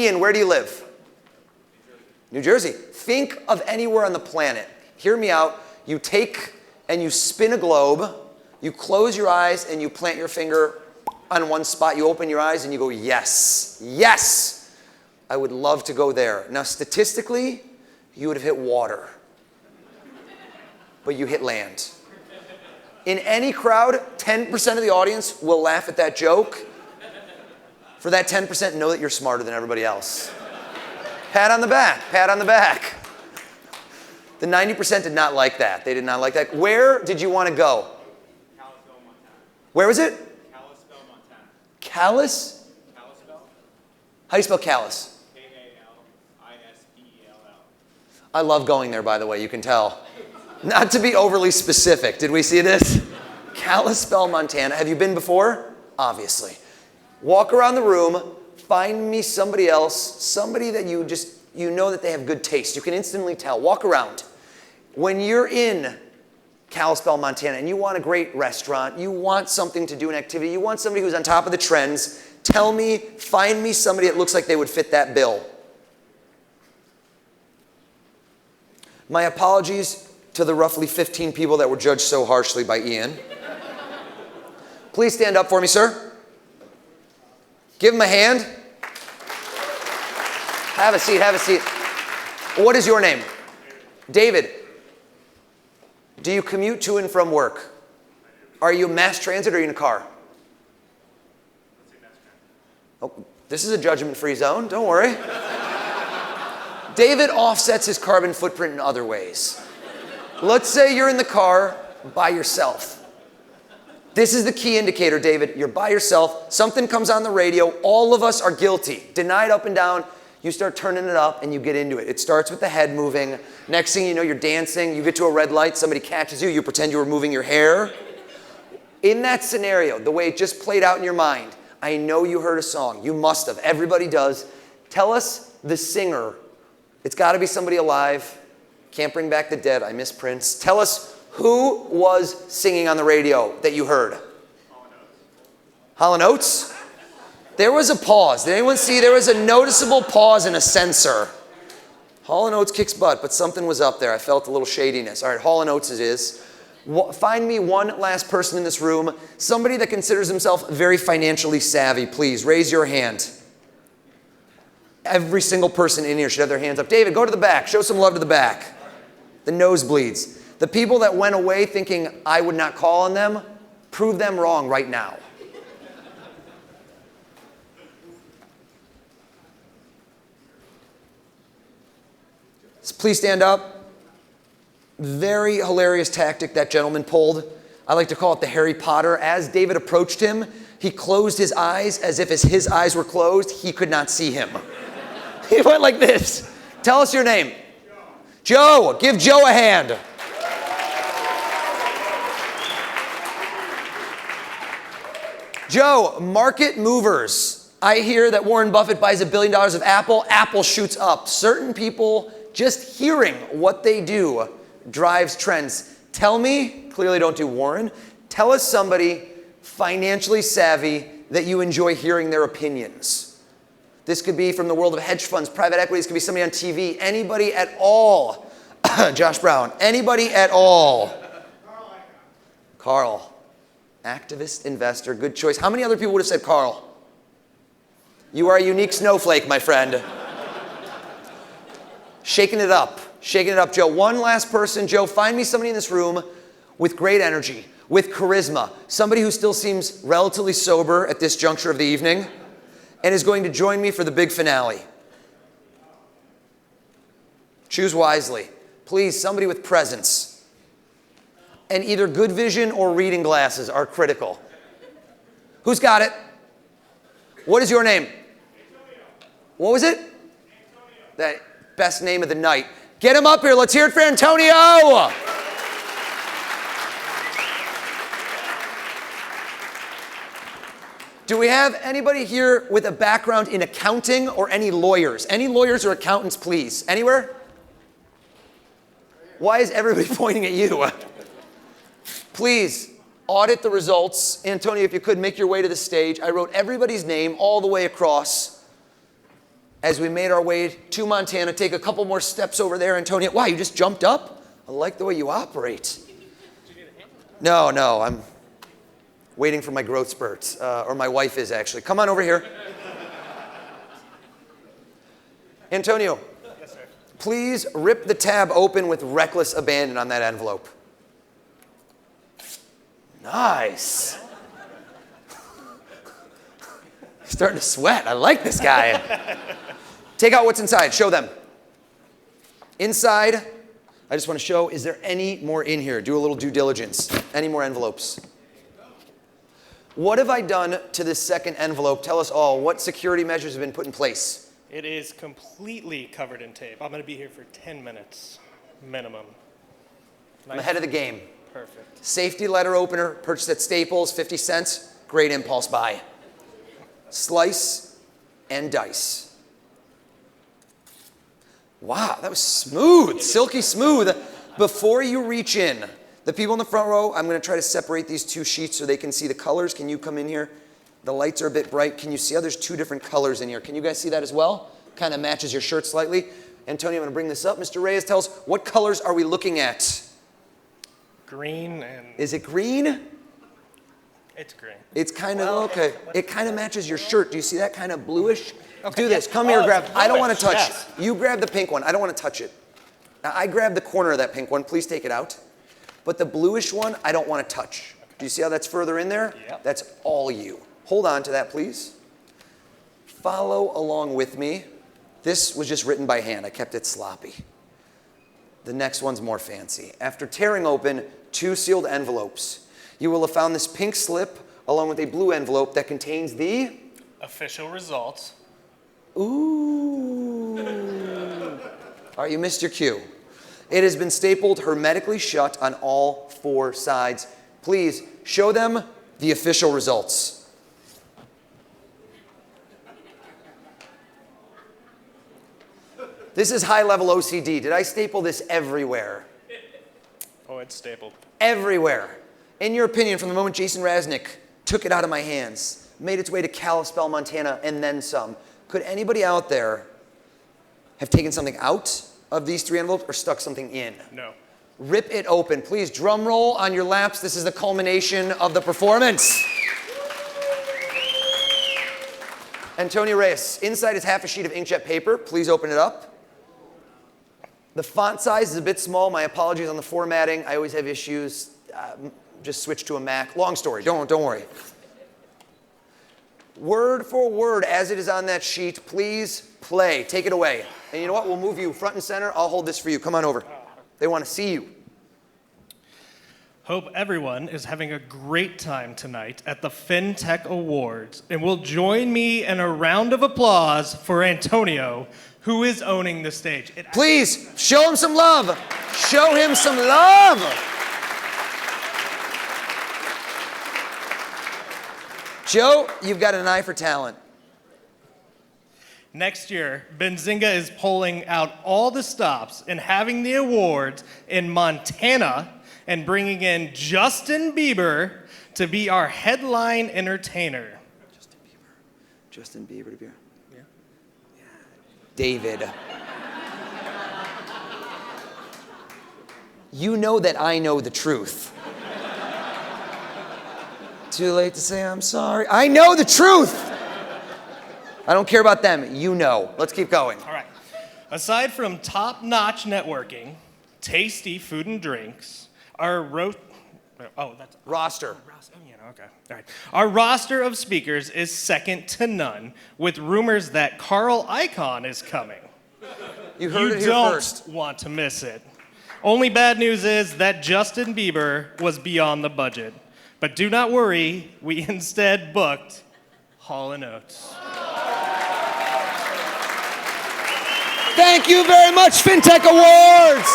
Ian, where do you live? New Jersey. Think of anywhere on the planet. Hear me out. You take and you spin a globe, you close your eyes and you plant your finger on one spot. You open your eyes and you go, yes, yes. I would love to go there. Now, statistically, you would have hit water, but you hit land. In any crowd, 10% of the audience will laugh at that joke. For that 10%, know that you're smarter than everybody else. Pat on the back, pat on the back. The 90% did not like that. They did not like that. Where did you want to go? Kalispell, Montana. Where was it? Kalispell, Montana. Callis? Kalispell? How do you spell Callis? Kalispell. I love going there, by the way, you can tell. Not to be overly specific. Did we see this? Kalispell, Montana. Have you been before? Obviously. Walk around the room, find me somebody else, somebody that you know that they have good taste. You can instantly tell. Walk around. When you're in Kalispell, Montana, and you want a great restaurant, you want something to do, an activity, you want somebody who's on top of the trends, tell me, find me somebody that looks like they would fit that bill. My apologies to the roughly 15 people that were judged so harshly by Ian. Please stand up for me, sir. Give him a hand. Have a seat, have a seat. What is your name? David. Do you commute to and from work? Are you mass transit or are you in a car? Oh, this is a judgment-free zone, don't worry. David offsets his carbon footprint in other ways. Let's say you're in the car by yourself. This is the key indicator, David. You're by yourself. Something comes on the radio. All of us are guilty. Denied up and down. You start turning it up and you get into it. It starts with the head moving. Next thing you know, you're dancing. You get to a red light. Somebody catches you. You pretend you were moving your hair. In that scenario, the way it just played out in your mind, I know you heard a song. You must have. Everybody does. Tell us the singer. It's got to be somebody alive. Can't bring back the dead. I miss Prince. Tell us who was singing on the radio that you heard? Hall & Oates? There was a pause. Did anyone see? There was a noticeable pause and a censor. Hall & Oates kicks butt, but something was up there. I felt a little shadiness. All right, Hall & Oates it is. Find me one last person in this room, somebody that considers himself very financially savvy. Please, raise your hand. Every single person in here should have their hands up. David, go to the back. Show some love to the back. The nosebleeds. The people that went away thinking I would not call on them, prove them wrong right now. So please stand up. Very hilarious tactic that gentleman pulled. I like to call it the Harry Potter. As David approached him, he closed his eyes as if as his eyes were closed, he could not see him. He went like this. Tell us your name. Joe. Give Joe a hand. Joe, market movers. I hear that Warren Buffett buys $1 billion of Apple. Apple shoots up. Certain people, just hearing what they do drives trends. Tell me, clearly don't do Warren, tell us somebody financially savvy that you enjoy hearing their opinions. This could be from the world of hedge funds, private equity. This could be somebody on TV. Anybody at all. Josh Brown. Anybody at all. Carl. Activist, investor, good choice. How many other people would have said Carl? You are a unique snowflake, my friend. Shaking it up, Joe. One last person. Joe, find me somebody in this room with great energy, with charisma, somebody who still seems relatively sober at this juncture of the evening and is going to join me for the big finale. Choose wisely. Please, somebody with presence. And either good vision or reading glasses are critical. Who's got it? What is your name? Antonio. What was it? Antonio. That best name of the night. Get him up here. Let's hear it for Antonio. Do we have anybody here with a background in accounting or any lawyers? Any lawyers or accountants, please? Anywhere? Why is everybody pointing at you? Please audit the results. Antonio, if you could make your way to the stage. I wrote everybody's name all the way across. as we made our way to Montana. Take a couple more steps over there, Antonio. Wow, you just jumped up? I like the way you operate. No, I'm waiting for my growth spurt, or my wife is actually. Come on over here. Antonio, Yes, sir. please rip the tab open with reckless abandon on that envelope. Nice. Starting to sweat. I like this guy. Take out what's inside. Show them. Inside, I just want to show, is there any more in here? Do a little due diligence. Any more envelopes? What have I done to this second envelope? Tell us all. What security measures have been put in place? It is completely covered in tape. I'm going to be here for 10 minutes minimum. I'm ahead of the game. Perfect. Safety letter opener, purchased at Staples, 50 cents. Great impulse buy. Slice and dice. Wow, that was smooth, silky smooth. Before you reach in, the people in the front row, I'm going to try to separate these two sheets so they can see the colors. Can you come in here? The lights are a bit bright. Can you see how there's two different colors in here? Can you guys see that as well? Kind of matches your shirt slightly. Antonio, I'm going to bring this up. Mr. Reyes, tell us, what colors are we looking at? Green and... Is it green? It's green. It's kind of, okay. It kind of matches your shirt. Do you see that kind of bluish? Okay, Do this. yes. Come here, Oh, grab. it's I don't want to bluish, touch. yes. You grab the pink one. I don't want to touch it. Now, I grabbed the corner of that pink one. Please take it out. But the bluish one, I don't want to touch. Do you see how that's further in there? Yep. That's all you. Hold on to that, please. Follow along with me. This was just written by hand. I kept it sloppy. The next one's more fancy. After tearing open 2 sealed envelopes, you will have found this pink slip along with a blue envelope that contains the... Official results. Ooh. All right, you missed your cue. It has been stapled hermetically shut on all 4 sides. Please show them the official results. This is high-level OCD. Did I staple this everywhere? Oh, it's stapled. Everywhere. In your opinion, from the moment Jason Raznick took it out of my hands, made its way to Kalispell, Montana, and then some, could anybody out there have taken something out of these 3 envelopes or stuck something in? No. Rip it open. Please drum roll on your laps. This is the culmination of the performance. Antonio Reyes, inside is half a sheet of inkjet paper. Please open it up. The font size is a bit small. My apologies on the formatting. I always have issues. Just switch to a Mac. Long story. Don't worry. Word for word, as it is on that sheet, please play. Take it away. And you know what? We'll move you front and center. I'll hold this for you. Come on over. They want to see you. Hope everyone is having a great time tonight at the Fintech Awards and will join me in a round of applause for Antonio, who is owning the stage. Please, show him some love. Show him some love. Joe, you've got an eye for talent. Next year, Benzinga is pulling out all the stops and having the awards in Montana and bringing in Justin Bieber to be our headline entertainer. Justin Bieber to be here. Yeah. David. You know that I know the truth. Too late to say I'm sorry. I know the truth. I don't care about them. You know. Let's keep going. All right. Aside from top-notch networking, tasty food and drinks, our roster. Okay. All right. Our roster of speakers is second to none, with rumors that Carl Icahn is coming. You heard it here don't first. Want to miss it. Only bad news is that Justin Bieber was beyond the budget. But do not worry, we instead booked Hall & Oates. Thank you very much, Fintech Awards.